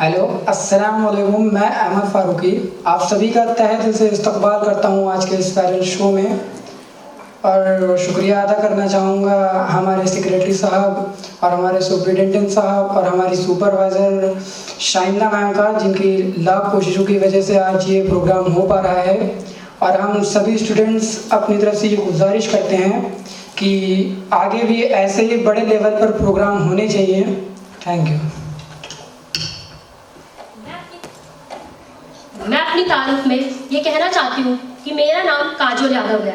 Hello, अस्सलाम वालेकुम। मैं अहमद फ़ारूकी आप सभी का तहे दिल से इस्तकबाल करता हूँ आज के इस वायरल शो में। और शुक्रिया अदा करना चाहूँगा हमारे सेक्रेटरी साहब और हमारे सुपरिटेंडेंट साहब और हमारी सुपरवाइज़र शाइना मैम का, जिनकी लाख कोशिशों की वजह से आज ये प्रोग्राम हो पा रहा है। और हम सभी स्टूडेंट्स अपनी तरफ से ये गुजारिश करते हैं कि आगे भी ऐसे ही बड़े लेवल पर प्रोग्राम होने चाहिए। Thank you. मैं अपनी तारीफ में ये कहना चाहती हूँ कि मेरा नाम काजोल यादव है।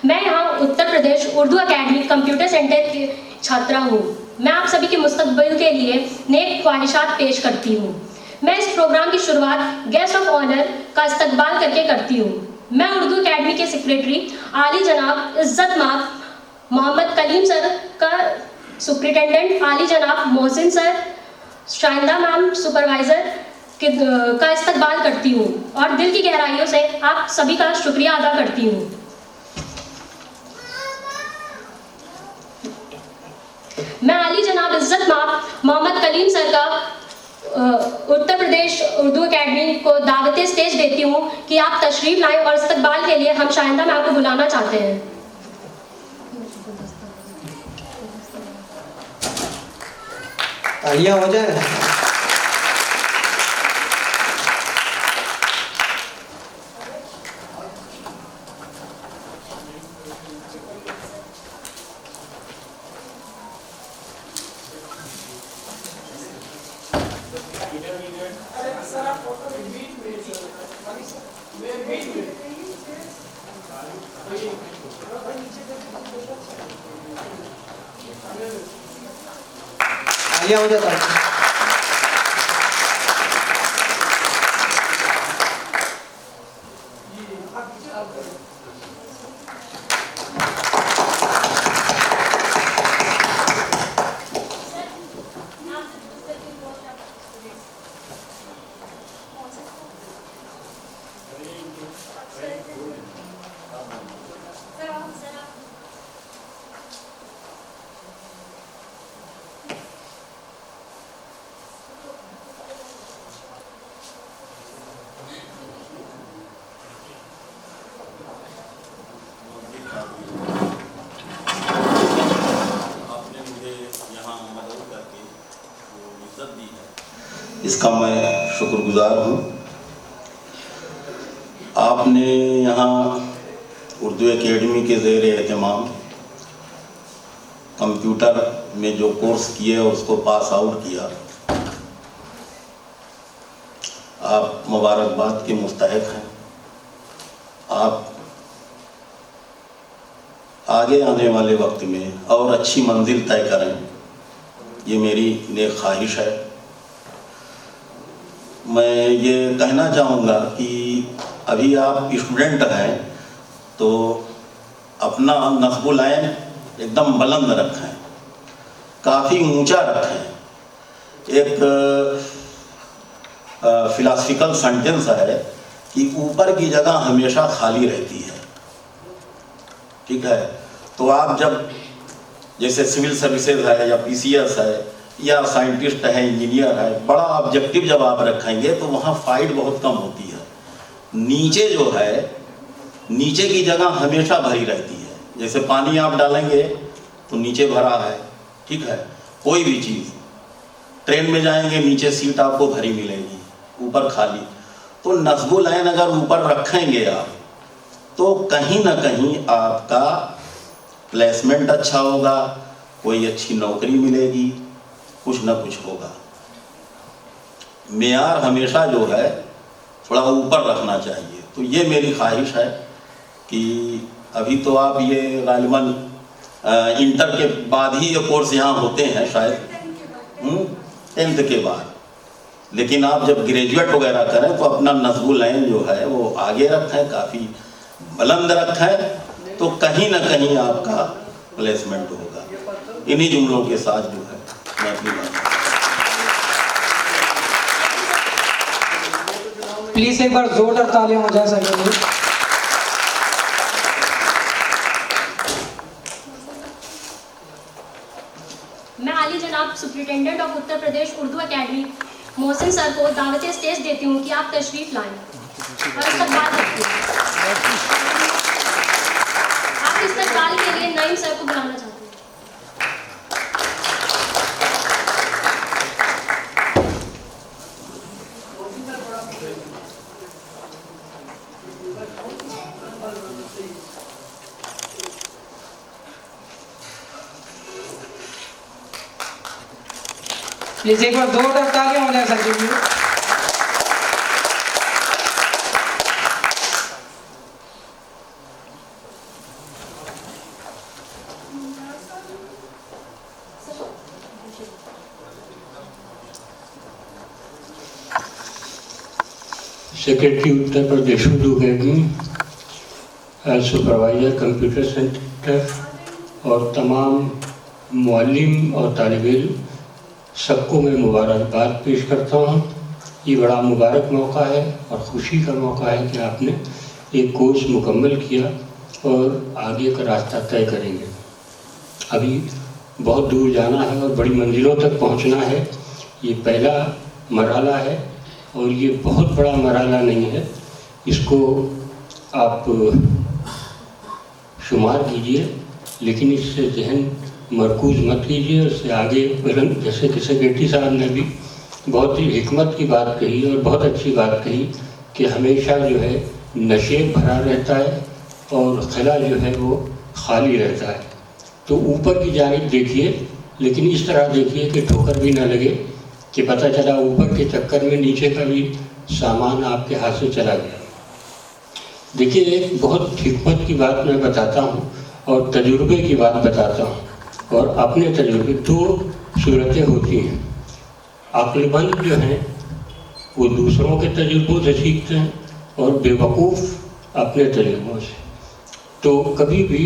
मैं यहाँ उत्तर Pradesh Urdu academy computer centre की छात्रा हूँ। मैं आप सभी के मुस्तकबिल के लिए नेक ख्वाहिशात पेश करती हूँ। मैं इस प्रोग्राम की शुरुआत गेस्ट ऑफ ऑनर का इस्तकबाल करके करती हूँ। मैं उर्दू एकेडमी के सेक्रेटरी आली जनाब इज़्ज़त माब मोहम्मद कलीम सर का, सुपरिटेंडेंट आली जनाब Mohsin sir, Shaina ma'am supervisor का इस्तकबाल करती हूँ और दिल की गहराइयों से आप सभी का शुक्रिया अदा करती हूँ। मैं आली जनाब इज़्ज़त माब मोहम्मद कलीम सर का उत्तर प्रदेश उर्दू एकेडमी को दावत स्टेज देती हूँ कि आप तशरीफ लाएं और इस्तकबाल के लिए हम शाइना मैम को बुलाना चाहते हैं। तालियां हो जाए। तालियां हो जाए। इसका मैं शुक्रगुजार हूँ। आपने यहाँ उर्दू एकेडमी के ज़ेर एहतमाम कंप्यूटर में जो कोर्स किए और उसको पास आउट किया, आप मुबारकबाद के मुस्तहिक़ हैं। आप आगे आने वाले वक्त में और अच्छी मंजिल तय करें, ये मेरी नेक ख्वाहिश है। मैं ये कहना चाहूँगा कि अभी आप स्टूडेंट हैं तो अपना नस्बुल ऐन एकदम बुलंद रखें, काफ़ी ऊंचा रखें। एक फिलासफिकल सेंटेंस है कि ऊपर की जगह हमेशा खाली रहती है, ठीक है। तो आप जब जैसे सिविल सर्विसेज है या पीसीएस है या साइंटिस्ट है, इंजीनियर है, बड़ा ऑब्जेक्टिव जब आप रखेंगे तो वहाँ फाइट बहुत कम होती है। नीचे जो है, नीचे की जगह हमेशा भरी रहती है। जैसे पानी आप डालेंगे तो नीचे भरा है, ठीक है। कोई भी चीज़, ट्रेन में जाएंगे नीचे सीट आपको भरी मिलेगी, ऊपर खाली। तो नस्बुल ऐन अगर ऊपर रखेंगे आप तो कहीं ना कहीं आपका प्लेसमेंट अच्छा होगा, कोई अच्छी नौकरी मिलेगी, कुछ ना कुछ होगा। मेयार हमेशा जो है थोड़ा ऊपर रखना चाहिए। तो ये मेरी ख्वाहिश है कि अभी तो आप ये गालिबन इंटर के बाद ही ये कोर्स यहाँ होते हैं शायद, 10th के बाद। लेकिन आप जब ग्रेजुएट वगैरह करें तो अपना नस्बुल ऐन जो है वो आगे रखें, काफ़ी बुलंद रखें, तो कहीं ना कहीं आपका प्लेसमेंट होगा। इन्हीं जुमलों के साथ जो है मैं अपनी बात। प्लीज़ एक बार जोरदार तालियां हो जाए सकेंगे। मैं आली जनाब superintendent of Uttar Pradesh Urdu academy Mohsin sir को दावत स्टेज देती हूँ कि आप तशरीफ लाएं और इस्तकबाल करती हूँ। आप इस्तकबाल के लिए नईम सर को बुलाना चाहते हैं। प्लीज एक बार दो तालियां हो जाए सर के लिए। Secretary Uttar Pradesh Urdu academy, supervisor computer centre और तमाम मुअल्लिम और तालिब इल्म सबको मैं मुबारकबाद पेश करता हूँ। ये बड़ा मुबारक मौका है और ख़ुशी का मौका है कि आपने एक कोर्स मुकम्मल किया और आगे का रास्ता तय करेंगे। अभी बहुत दूर जाना है और बड़ी मंजिलों तक पहुँचना है। ये पहला मरहला है और ये बहुत बड़ा मरहला नहीं है, इसको आप शुमार कीजिए, लेकिन इससे जहन मरकूज़ मत कीजिए। उससे आगे जैसे कि सेक्रेटरी साहब ने भी बहुत ही हिकमत की बात कही और बहुत अच्छी बात कही कि हमेशा जो है नशेब भरा रहता है और खला जो है वो खाली रहता है। तो ऊपर की जानिब देखिए, लेकिन इस तरह देखिए कि ठोकर भी ना लगे कि पता चला ऊपर के चक्कर में नीचे का भी सामान आपके हाथ से चला गया। देखिए, एक बहुत हिकमत की बात मैं बताता हूँ और तजुर्बे की बात बताता हूँ। और अपने तजुर्बे, दो सूरतें होती हैं। अक्लमंद जो हैं वो दूसरों के तजुर्बों से सीखते हैं और बेवकूफ़ अपने तजुर्बों से। तो कभी भी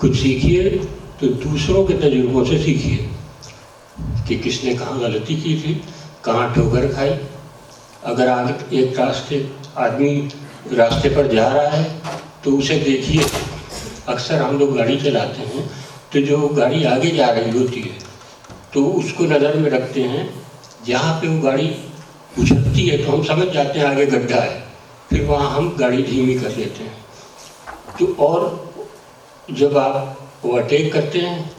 कुछ सीखिए तो दूसरों के तजुर्बों से सीखिए कि किसने कहाँ गलती की थी, कहाँ ठोकर खाई। अगर आगे एक आदमी रास्ते पर जा रहा है तो उसे देखिए। अक्सर हम लोग गाड़ी चलाते हैं तो जो गाड़ी आगे जा रही होती है तो उसको नज़र में रखते हैं। जहाँ पे वो गाड़ी उछलती है तो हम समझ जाते हैं आगे गड्ढा है, फिर वहाँ हम गाड़ी धीमी कर लेते हैं। तो और जब आप ओवरटेक करते हैं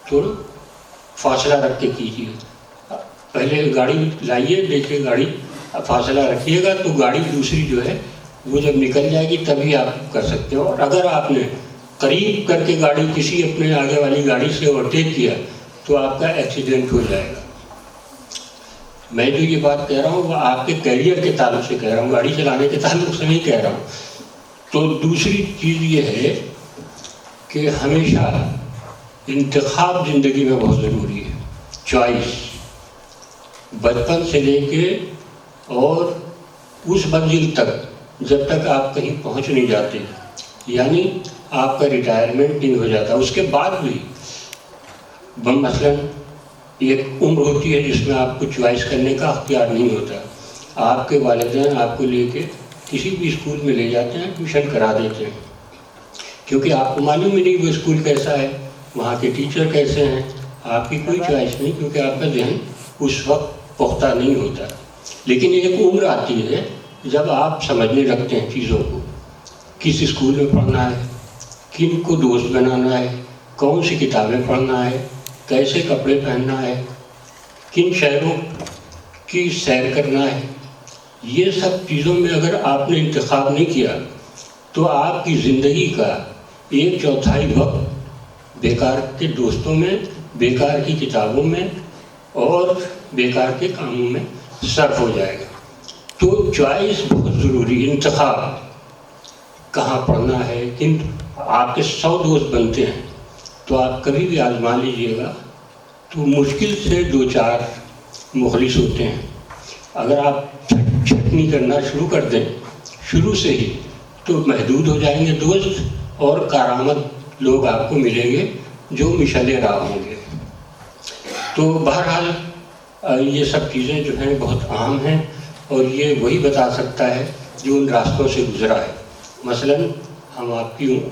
तो फासला रख के कीजिए। पहले गाड़ी लाइए, देखिए गाड़ी, फासला रखिएगा तो गाड़ी दूसरी जो है वो जब निकल जाएगी तभी आप कर सकते हो। और अगर आपने करीब करके गाड़ी किसी अपने आगे वाली गाड़ी से ओवरटेक किया तो आपका एक्सीडेंट हो जाएगा। मैं जो ये बात कह रहा हूँ वो आपके करियर के ताल्लुक से कह रहा हूँ, गाड़ी चलाने के ताल्लुक से नहीं कह रहा हूँ। तो दूसरी चीज़ ये है कि हमेशा इंतखाब ज़िंदगी में बहुत ज़रूरी है। चॉइस, बचपन से लेके और उस मंजिल तक जब तक आप कहीं पहुंच नहीं जाते, यानी आपका रिटायरमेंट नहीं हो जाता, उसके बाद भी मसलन एक उम्र होती है जिसमें आपको चॉइस करने का अख्तियार नहीं होता। आपके वालिदैन आपको लेके किसी भी स्कूल में ले जाते हैं, ट्यूशन करा देते हैं, क्योंकि आपको मालूम ही नहीं वो स्कूल कैसा है, वहाँ के टीचर कैसे हैं। आपकी कोई चॉइस नहीं, क्योंकि आपका जहन उस वक्त पुख्ता नहीं होता। लेकिन एक उम्र आती है जब आप समझने लगते हैं चीज़ों को, किस स्कूल में पढ़ना है, किन को दोस्त बनाना है, कौन सी किताबें पढ़ना है, कैसे कपड़े पहनना है, किन शहरों की सैर करना है। ये सब चीज़ों में अगर आपने इंतखाब नहीं किया तो आपकी ज़िंदगी का 1/4 वक्त बेकार के दोस्तों में, बेकार की किताबों में और बेकार के कामों में सर्फ हो जाएगा। तो चॉइस बहुत ज़रूरी है। इंतखाब, कहाँ पढ़ना है, किन, आपके 100 दोस्त बनते हैं तो आप कभी भी आजमा लीजिएगा तो मुश्किल से 2-4 मुखलिस होते हैं। अगर आप छटनी करना शुरू कर दें शुरू से ही तो महदूद हो जाएंगे दोस्त और कारामद लोग आपको मिलेंगे जो मिशले राह होंगे। तो बहरहाल ये सब चीज़ें जो हैं बहुत अहम हैं और ये वही बता सकता है जो उन रास्तों से गुजरा है। मसलन हम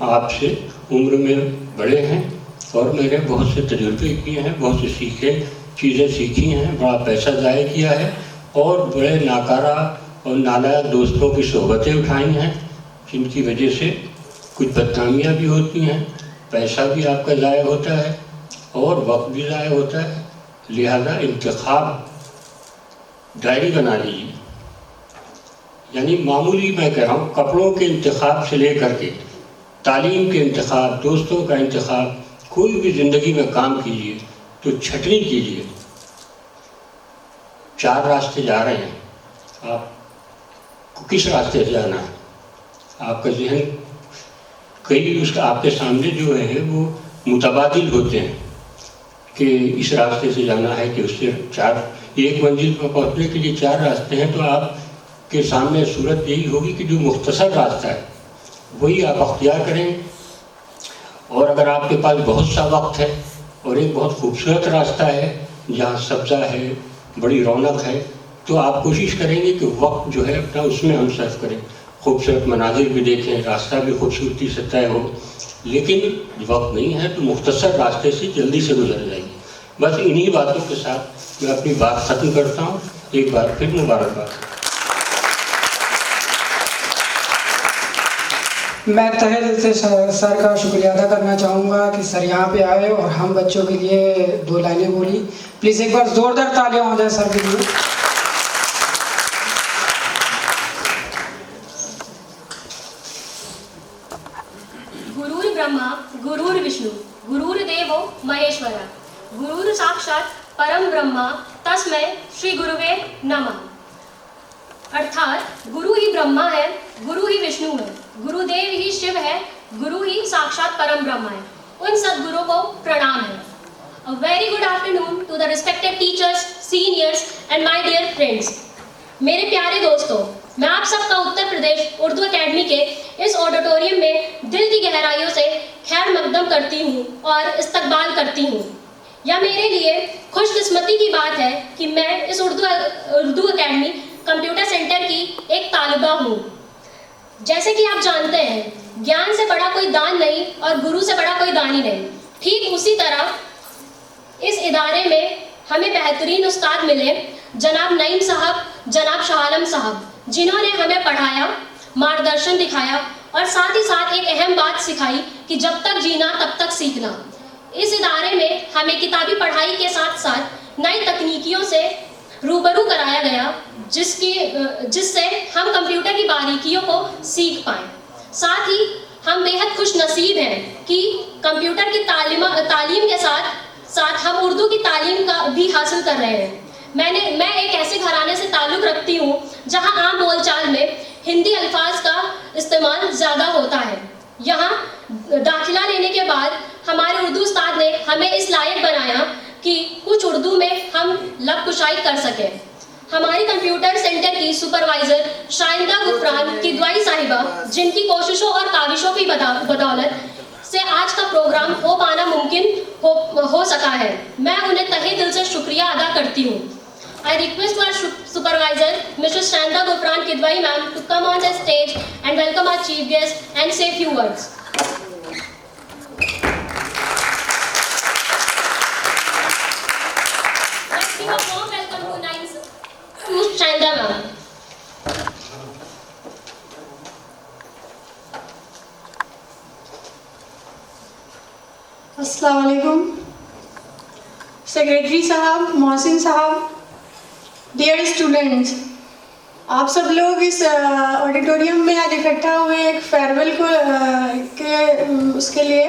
आपसे उम्र में बड़े हैं और मैंने बहुत से तजुर्बे किए हैं, बहुत से चीज़ें सीखी हैं, बड़ा पैसा ज़ाया किया है और बड़े नाकारा और नालायक दोस्तों की सोहबतें उठाई हैं, जिनकी वजह से कुछ बदनामियाँ भी होती हैं, पैसा भी आपका ज़ाया होता है और वक्त भी ज़ाया होता है। लिहाजा इंतखाब डायरी बना लीजिए। यानी मामूली मैं कह रहा हूँ, कपड़ों के इंतखाब से लेकर के तालीम के इंतखाब, दोस्तों का इंतखाब, कोई भी ज़िंदगी में काम कीजिए तो छटनी कीजिए। 4 रास्ते जा रहे हैं, आपको किस रास्ते से जाना है? आपका जहन कई उसका आपके सामने जो है वो मुतबादिल होते हैं कि इस रास्ते से जाना है कि उससे 4, एक मंजिल पर पहुंचने के लिए 4 रास्ते हैं, तो आपके सामने सूरत यही होगी कि जो मुख्तसर रास्ता है वही आप अख्तियार करेंगे। और अगर आपके पास बहुत सा वक्त है और एक बहुत खूबसूरत रास्ता है जहाँ सब्ज़ा है, बड़ी रौनक है, तो आप कोशिश करेंगे कि वक्त जो है अपना उसमें हम सर्फ करें, खूबसूरत मनाजिर भी देखें, रास्ता भी खूबसूरती से तय हो। लेकिन वक्त नहीं है तो मुख्तसर रास्ते से जल्दी से गुजर जाएगी। बस इन्हीं बातों के साथ मैं अपनी बात ख़त्म करता हूँ। एक बार फिर मुबारकबाद। मैं तहे दिल से सर का शुक्रिया अदा करना चाहूँगा कि सर यहाँ पे आए और हम बच्चों के लिए 2 लाइनें बोली। प्लीज़ एक बार ज़ोरदार तालियां हो जाए सर के लिए। गुरुर् ब्रह्मा गुरुर्विष्णु गुरुर्देवो महेश्वरा गुरुर् साक्षात परम ब्रह्मा तस्मै श्री गुरुवे नमः। अर्थात गुरु ही ब्रह्मा है, गुरु ही विष्णु है, गुरुदेव ही शिव है, गुरु ही साक्षात परम ब्रह्मा है। उन सद्गुरुओं को प्रणाम है। A very good afternoon to the respected teachers, seniors and my dear friends. मेरे प्यारे दोस्तों, मैं आप सबका उत्तर प्रदेश उर्दू एकेडमी के इस ऑडिटोरियम में दिल की गहराइयों से खैर मकदम करती हूँ और इस्तकबाल करती हूँ। यह मेरे लिए खुशकिस्मती की बात है कि मैं इस उर्दू एकेडमी कंप्यूटर सेंटर की एक तालिबा हूँ। जैसे कि आप जानते हैं, ज्ञान से बड़ा कोई दान नहीं और गुरु से बड़ा कोई दानी नहीं। ठीक उसी तरह इस इदारे में हमें बेहतरीन उस्ताद मिले, जनाब नईम साहब, जनाब शाह आलम साहब, जिन्होंने हमें पढ़ाया, मार्गदर्शन दिखाया और साथ ही साथ एक अहम बात सिखाई कि जब तक जीना तब तक सीखना। इस इदारे में हमें किताबी पढ़ाई के साथ साथ नई तकनीकियों से रूबरू कराया गया, जिससे हम कंप्यूटर की बारीकियों को सीख पाएँ। साथ ही हम बेहद खुश नसीब हैं कि कंप्यूटर की तालीम के साथ हम उर्दू की तालीम का भी हासिल कर रहे हैं। मैं एक ऐसे घराने से ताल्लुक़ रखती हूँ जहाँ आम बोलचाल में हिंदी अल्फाज का इस्तेमाल ज़्यादा होता है। यहाँ दाखिला लेने के बाद हमारे उर्दू उस्ताद ने हमें इस लायक बनाया कि कुछ उर्दू में हम लब कुशाई कर सकें। हमारी कंप्यूटर सेंटर की सुपरवाइज़र शाइंदा गुफरान किदवाई साहिबा, जिनकी कोशिशों और काविशों की बदौलत से आज का प्रोग्राम हो पाना मुमकिन हो सका है, मैं उन्हें तहे दिल से शुक्रिया अदा करती हूँ। I request our supervisor, Mrs. Shanda Gufran Kidwai ma'am, to come on the stage and welcome our chief guest and say a few words. Let's give a warm welcome to Shanda ma'am. अस्सलाम वालेकुम, secretary साहब, मोहसिन साहब, dear students, आप सब लोग इस auditorium में आज इकट्ठा हुए एक फेयरवेल को उसके लिए।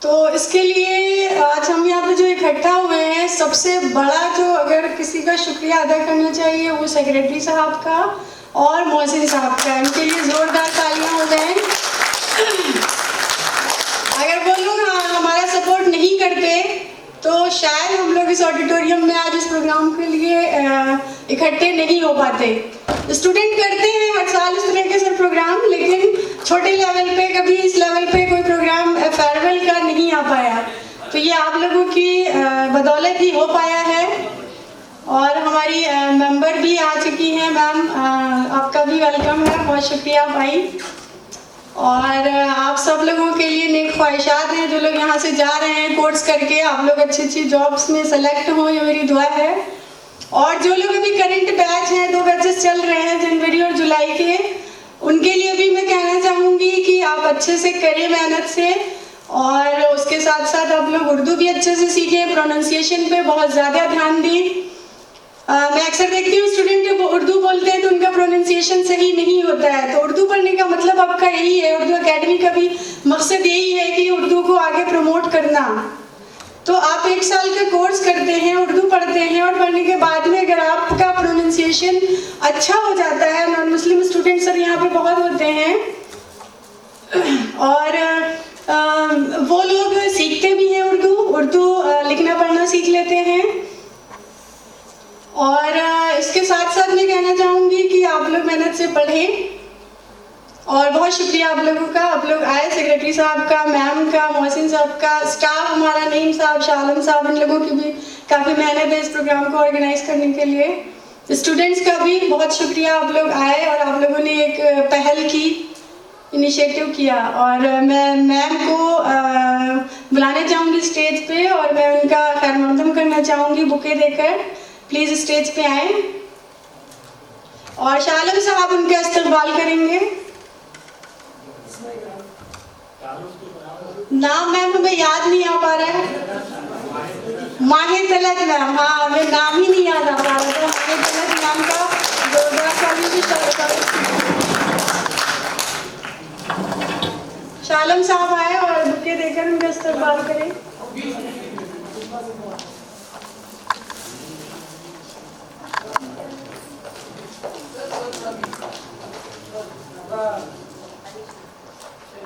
तो इसके लिए आज हम यहाँ पे जो इकट्ठा हुए हैं, सबसे बड़ा जो अगर किसी का शुक्रिया अदा करना चाहिए वो सेक्रेटरी साहब का और मोहसिन साहब का। इनके लिए ज़ोरदार तालियां हो जाएं। अगर वो लोग हमारा सपोर्ट नहीं करते तो शायद हम लोग इस ऑडिटोरियम में आज इस प्रोग्राम के लिए इकट्ठे नहीं हो पाते। स्टूडेंट करते हैं हर साल इस तरह के प्रोग्राम, लेकिन छोटे लेवल पे कभी इस लेवल पे कोई प्रोग्राम फेयरवेल का नहीं आ पाया। तो ये आप लोगों की बदौलत ही हो पाया है। और हमारी मेंबर भी आ चुकी हैं। मैम, आपका भी वेलकम है, बहुत शुक्रिया भाई। और आप सब लोगों के लिए नेक ख्वाहिशात हैं, जो लोग यहाँ से जा रहे हैं कोर्स करके, आप लोग अच्छी अच्छी जॉब्स में सेलेक्ट हों, ये मेरी दुआ है। और जो लोग अभी करंट बैच हैं, 2 बैचेस चल रहे हैं जनवरी और जुलाई के, उनके लिए भी मैं कहना चाहूँगी कि आप अच्छे से करें मेहनत से, और उसके साथ साथ आप लोग उर्दू भी अच्छे से सीखें, प्रोनाउंसिएशन पे बहुत ज़्यादा ध्यान दें। मैं अक्सर देखती हूँ स्टूडेंट जब उर्दू बोलते हैं तो उनका प्रोनाउंसिएशन सही नहीं होता है, तो उर्दू पढ़ने का मतलब आपका यही है, उर्दू एकेडमी का भी मकसद यही है कि उर्दू को आगे प्रमोट करना। तो आप 1 साल का कोर्स करते हैं, उर्दू पढ़ते हैं, और पढ़ने के बाद में अगर आपका प्रोनाउंसिएशन अच्छा हो जाता है, नॉन मुस्लिम स्टूडेंट सर यहाँ पे बहुत होते हैं, और वो लोग सीखते भी हैं उर्दू लिखना पढ़ना सीख लेते हैं। और इसके साथ साथ मैं कहना चाहूँगी कि आप लोग मेहनत से पढ़ें, और बहुत शुक्रिया आप लोगों का, आप लोग आए, सेक्रेटरी साहब का, मैम का, मोहसिन साहब का, स्टाफ हमारा, नईम साहब, शालम साहब, इन लोगों की भी काफ़ी मेहनत है इस प्रोग्राम को ऑर्गेनाइज करने के लिए। स्टूडेंट्स का भी बहुत शुक्रिया, आप लोग आए और आप लोगों ने एक पहल की, इनिशिएटिव किया, और मैं मैम को बुलाना चाहूँगी स्टेज पे, और मैं उनका खैर मकदम करना चाहूँगी बुके देकर। प्लीज़ स्टेज पे आए, और शालम साहब उनका इस्तकबाल करेंगे। नाम मैम हमें याद नहीं आ पा रहा है। माहिर तलत मैम, हाँ हमें नाम ही नहीं याद आ पा रहा था। माहिर तलत मैम का शालम साहब आए और बुके देकर उनका इस्तकबाल करें।